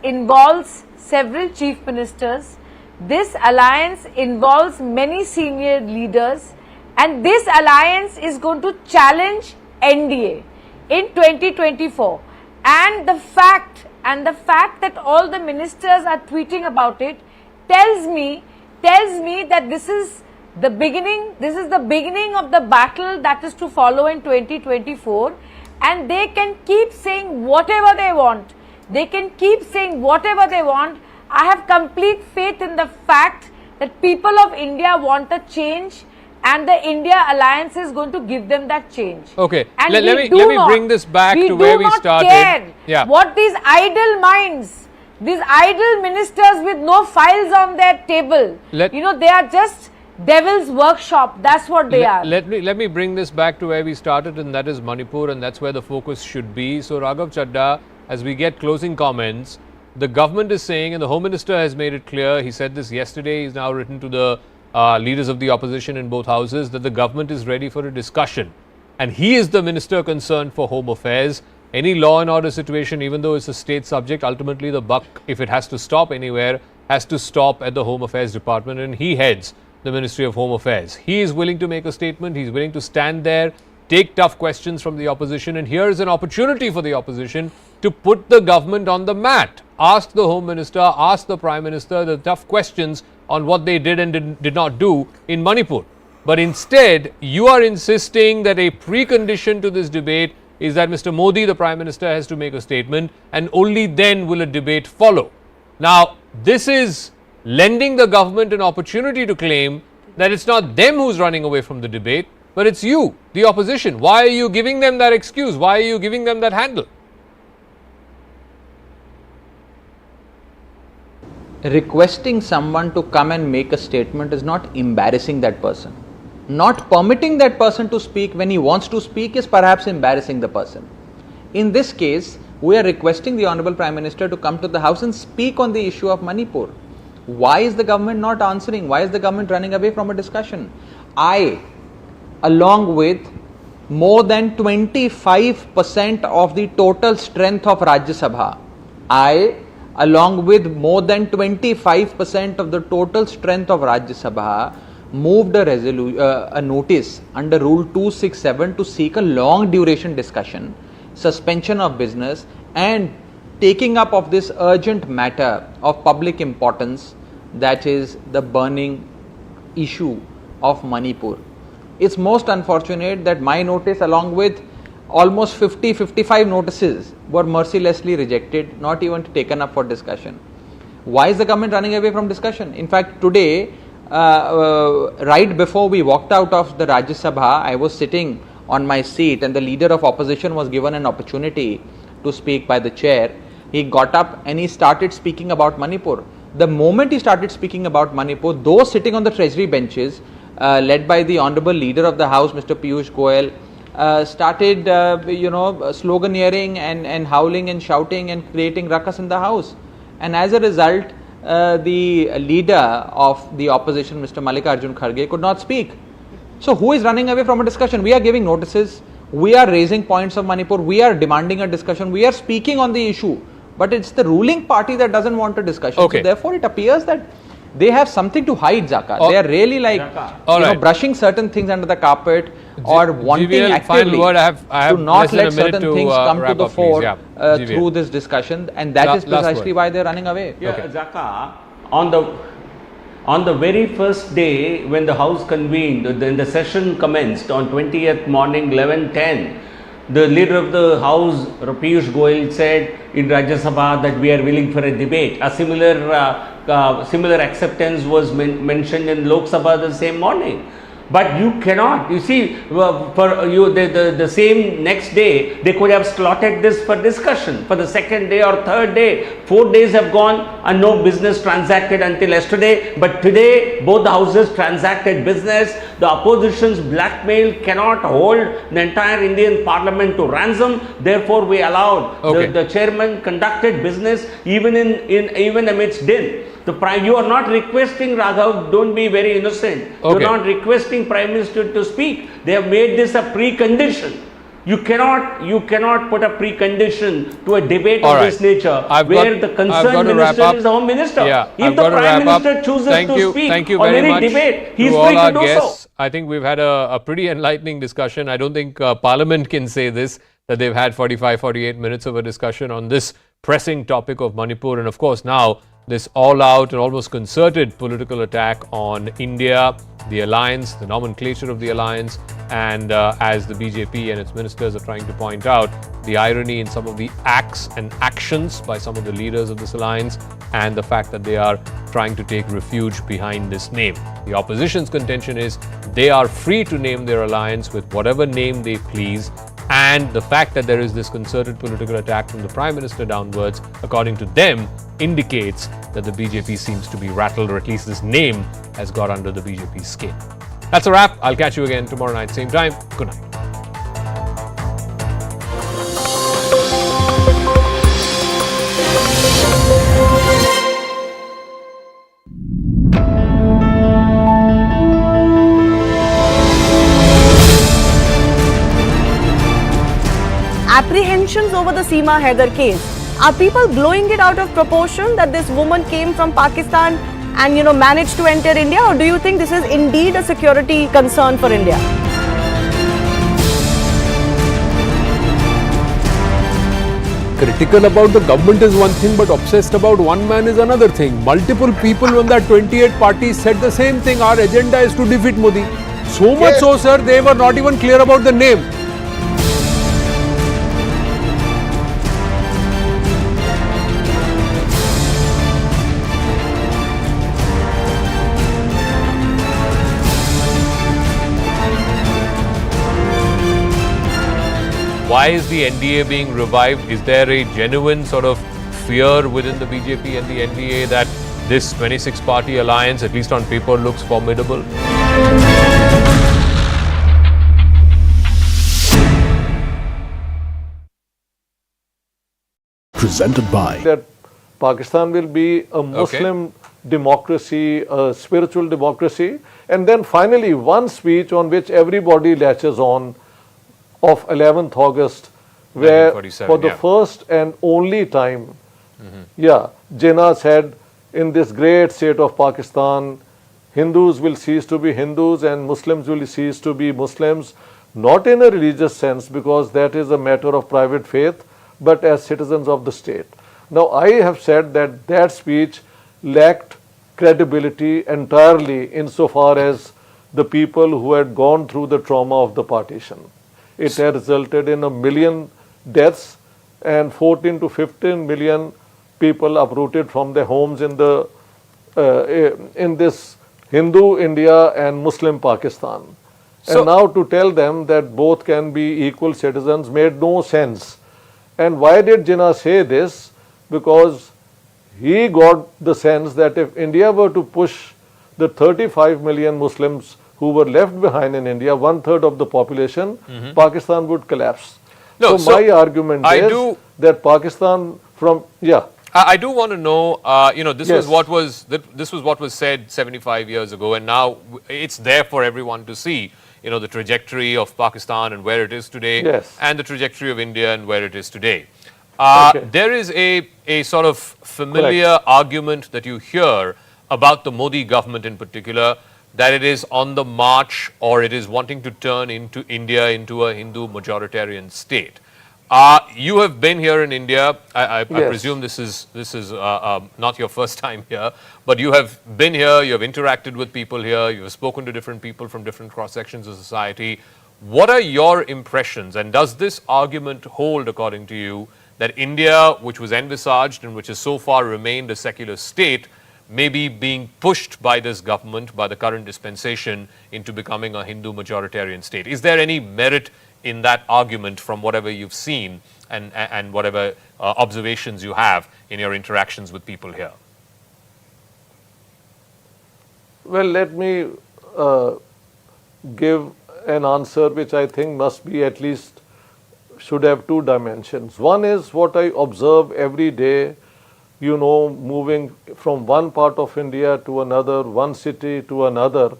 involves several chief ministers. This alliance involves many senior leaders, and this alliance is going to challenge NDA in 2024. And the fact that all the ministers are tweeting about it tells me that this is the beginning of the battle that is to follow in 2024, and they can keep saying whatever they want. I have complete faith in the fact that people of India want a change, and the India Alliance is going to give them that change. Okay, and let me bring this back to where we started. Care what these idle minds, these idle ministers with no files on their table, they are just devil's workshop. That's what they are. Let me bring this back to where we started, and that is Manipur, and that's where the focus should be. So Raghav Chadda, as we get closing comments, the government is saying, and the Home Minister has made it clear, he said this yesterday, he's now written to the leaders of the opposition in both houses, that the government is ready for a discussion. And he is the minister concerned for Home Affairs. Any law and order situation, even though it's a state subject, ultimately the buck, if it has to stop anywhere, has to stop at the Home Affairs Department, and he heads the Ministry of Home Affairs. He is willing to make a statement, he's willing to stand there, take tough questions from the opposition, and here is an opportunity for the opposition to put the government on the mat. Ask the Home Minister, ask the Prime Minister the tough questions on what they did and did not do in Manipur. But instead, you are insisting that a precondition to this debate is that Mr. Modi, the Prime Minister, has to make a statement, and only then will a debate follow. Now, this is lending the government an opportunity to claim that it's not them who's running away from the debate, but it's you, the opposition. Why are you giving them that excuse? Why are you giving them that handle? Requesting someone to come and make a statement is not embarrassing that person. Not permitting that person to speak when he wants to speak is perhaps embarrassing the person. In this case, we are requesting the Honorable Prime Minister to come to the House and speak on the issue of Manipur. Why is the government not answering? Why is the government running away from a discussion? I, along with more than 25% of the total strength of Rajya Sabha, along with more than 25% of the total strength of Rajya Sabha, moved a notice under Rule 267 to seek a long duration discussion, suspension of business, and taking up of this urgent matter of public importance, that is the burning issue of Manipur. It's most unfortunate that my notice, along with almost 55 notices, were mercilessly rejected, not even taken up for discussion. Why is the government running away from discussion? In fact, today, right before we walked out of the Rajya Sabha, I was sitting on my seat and the leader of opposition was given an opportunity to speak by the chair. He got up and he started speaking about Manipur. The moment he started speaking about Manipur, those sitting on the treasury benches, led by the Honorable Leader of the House, Mr. Piyush Goyal, started, sloganeering and howling and shouting and creating ruckus in the House. And as a result, the leader of the opposition, Mr. Mallikarjun Kharge, could not speak. So who is running away from a discussion? We are giving notices, we are raising points of Manipur, we are demanding a discussion, we are speaking on the issue, but it's the ruling party that doesn't want a discussion. Okay. So therefore it appears that they have something to hide, Zaka. They are really like brushing certain things under the carpet or wanting GVL, actively word, I have to not let certain to, things come to the up, fore GVL. through this discussion, and that is precisely why they are running away. Yeah, okay. Zaka, on the very first day when the House convened, then the session commenced on 20th morning 11:10. The leader of the House, Piyush Goyal, said in Rajya Sabha that we are willing for a debate. A similar acceptance was mentioned in Lok Sabha the same morning. But you cannot, you see, for you the same next day, they could have slotted this for discussion for the second day or third day. 4 days have gone and no business transacted until yesterday. But today, both the houses transacted business. The opposition's blackmail cannot hold the entire Indian Parliament to ransom. Therefore, we allowed the chairman conducted business even amidst din. You are not requesting, Raghav, don't be very innocent. You are not requesting Prime Minister to speak. They have made this a precondition. You cannot put a precondition to a debate of this nature where the concerned minister is the Home Minister. Yeah, if the Prime Minister chooses to speak on any debate, he is free to do so. I think we've had a pretty enlightening discussion. I don't think Parliament can say this, that they've had 45, 48 minutes of a discussion on this pressing topic of Manipur. And of course, now this all-out and almost concerted political attack on India, the alliance, the nomenclature of the alliance, and as the BJP and its ministers are trying to point out, the irony in some of the acts and actions by some of the leaders of this alliance, and the fact that they are trying to take refuge behind this name. The opposition's contention is they are free to name their alliance with whatever name they please, and the fact that there is this concerted political attack from the Prime Minister downwards, according to them, indicates that the BJP seems to be rattled, or at least this name has got under the BJP's skin. That's a wrap. I'll catch you again tomorrow night, same time. Good night. Apprehensions over the Seema Haider case. Are people blowing it out of proportion that this woman came from Pakistan and managed to enter India, or do you think this is indeed a security concern for India? Critical about the government is one thing, but obsessed about one man is another thing. Multiple people on that 28 parties said the same thing. Our agenda is to defeat Modi. So much so, sir, they were not even clear about the name. Why is the N.D.A. being revived? Is there a genuine sort of fear within the BJP and the N.D.A. that this 26-party alliance, at least on paper, looks formidable? Presented by that Pakistan will be a Muslim democracy, a spiritual democracy, and then finally one speech on which everybody latches on, of 11th August, where for the first and only time, Jinnah said, in this great state of Pakistan, Hindus will cease to be Hindus and Muslims will cease to be Muslims, not in a religious sense, because that is a matter of private faith, but as citizens of the state. Now, I have said that that speech lacked credibility entirely insofar as the people who had gone through the trauma of the partition. It had resulted in 1 million deaths and 14 to 15 million people uprooted from their homes in this Hindu India and Muslim Pakistan. And now to tell them that both can be equal citizens made no sense. And why did Jinnah say this? Because he got the sense that if India were to push the 35 million Muslims who were left behind in India, 1/3 of the population, Pakistan would collapse. No, so my argument is that Pakistan I do want to know, this was what was said 75 years ago, and now it's there for everyone to see, the trajectory of Pakistan and where it is today, and the trajectory of India and where it is today. There is a sort of familiar argument that you hear about the Modi government in particular, that it is on the march, or it is wanting to turn India into a Hindu majoritarian state. You have been here in India. I presume this is not your first time here, but you have been here, you have interacted with people here, you have spoken to different people from different cross-sections of society. What are your impressions, and does this argument hold, according to you, that India, which was envisaged and which has so far remained a secular state, may be being pushed by this government, by the current dispensation, into becoming a Hindu majoritarian state? Is there any merit in that argument from whatever you've seen and whatever observations you have in your interactions with people here? Well, let me give an answer which I think must be at least should have two dimensions. One is what I observe every day. moving from one part of India to another, one city to another,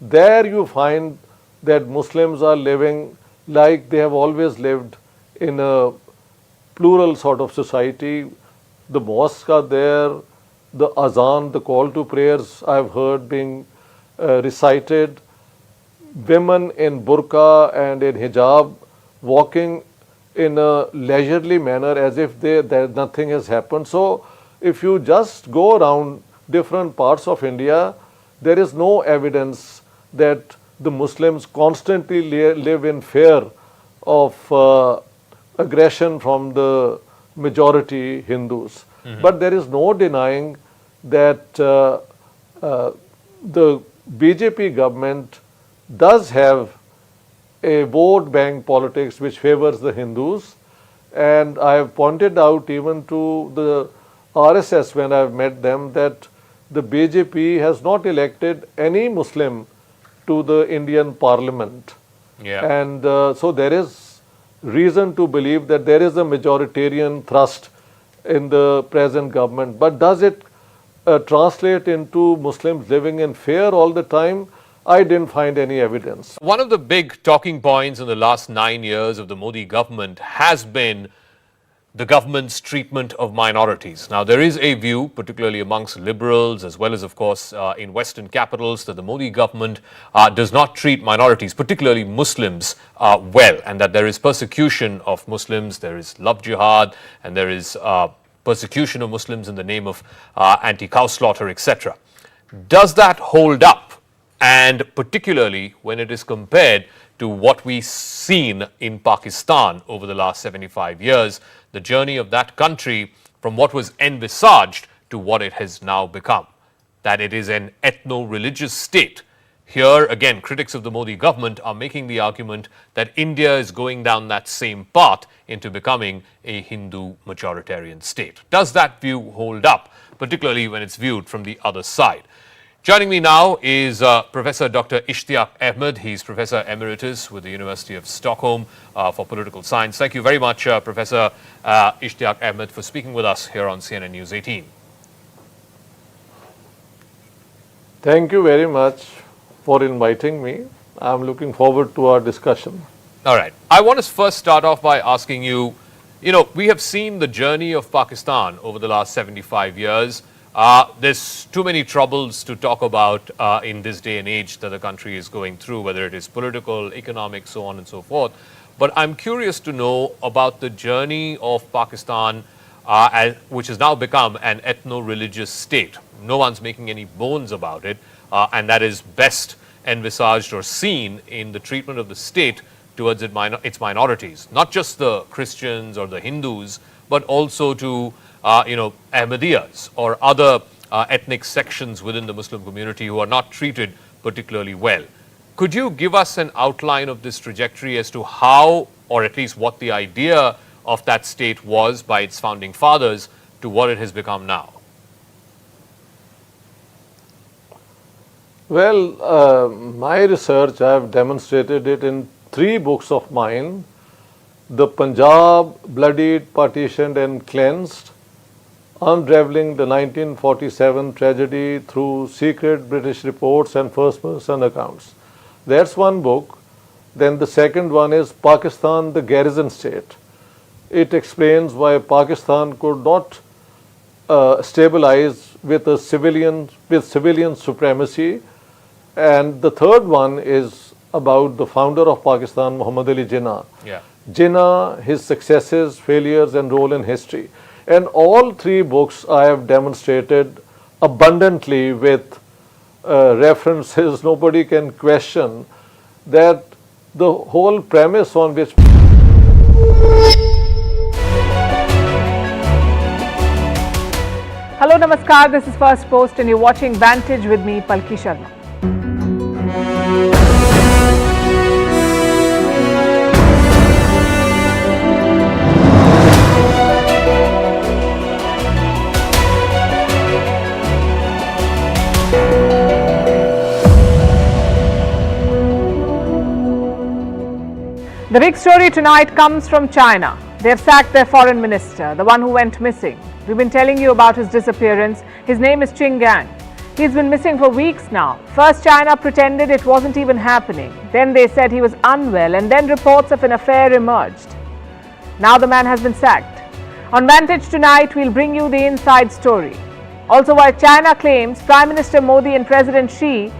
there you find that Muslims are living like they have always lived in a plural sort of society. The mosques are there, the azan, the call to prayers I've heard being recited, women in burqa and in hijab walking in a leisurely manner as if that nothing has happened. So if you just go around different parts of India, there is no evidence that the Muslims constantly live in fear of aggression from the majority Hindus. But there is no denying that the BJP government does have a vote bank politics which favors the Hindus, and I have pointed out even to the RSS when I have met them that the BJP has not elected any Muslim to the Indian Parliament. And so there is reason to believe that there is a majoritarian thrust in the present government. But does it translate into Muslims living in fear all the time? I didn't find any evidence. One of the big talking points in the last 9 years of the Modi government has been the government's treatment of minorities. Now, there is a view, particularly amongst liberals, as well as, of course, in Western capitals, that the Modi government does not treat minorities, particularly Muslims, well, and that there is persecution of Muslims, there is love jihad, and there is persecution of Muslims in the name of anti-cow slaughter, etc. Does that hold up? And particularly when it is compared to what we've seen in Pakistan over the last 75 years, the journey of that country from what was envisaged to what it has now become, that it is an ethno-religious state. Here again, critics of the Modi government are making the argument that India is going down that same path into becoming a Hindu majoritarian state. Does that view hold up, particularly when it's viewed from the other side? Joining me now is Professor Dr. Ishtiaq Ahmed. He's Professor Emeritus with the University of Stockholm for Political Science. Thank you very much, Professor Ishtiaq Ahmed, for speaking with us here on CNN News 18. Thank you very much for inviting me. I'm looking forward to our discussion. All right. I want to first start off by asking you, we have seen the journey of Pakistan over the last 75 years. There's too many troubles to talk about in this day and age that the country is going through, whether it is political, economic, so on and so forth. But I'm curious to know about the journey of Pakistan, which has now become an ethno-religious state. No one's making any bones about it, and that is best envisaged or seen in the treatment of the state towards its minorities, not just the Christians or the Hindus, but also to Ahmadiyyas or other ethnic sections within the Muslim community who are not treated particularly well. Could you give us an outline of this trajectory as to how, or at least what the idea of that state was by its founding fathers to what it has become now? Well, my research, I have demonstrated it in 3 books of mine: The Punjab, Bloodied, Partitioned and Cleansed, Unraveling the 1947 Tragedy Through Secret British Reports and First-Person Accounts. That's one book. Then the second one is Pakistan, the Garrison State. It explains why Pakistan could not stabilize with civilian supremacy. And the third one is about the founder of Pakistan, Muhammad Ali Jinnah. Jinnah, his successes, failures and role in history. And all 3 books I have demonstrated abundantly with references. Nobody can question that the whole premise on which Hello, Namaskar. This is First Post and you're watching Vantage with me, Palki Sharma. The big story tonight comes from China. They have sacked their foreign minister, the one who went missing. We've been telling you about his disappearance. His name is Chingan. He's been missing for weeks now. First, China pretended it wasn't even happening. Then they said he was unwell, and then reports of an affair emerged. Now the man has been sacked. On Vantage tonight, we'll bring you the inside story. Also, while China claims Prime Minister Modi and President Xi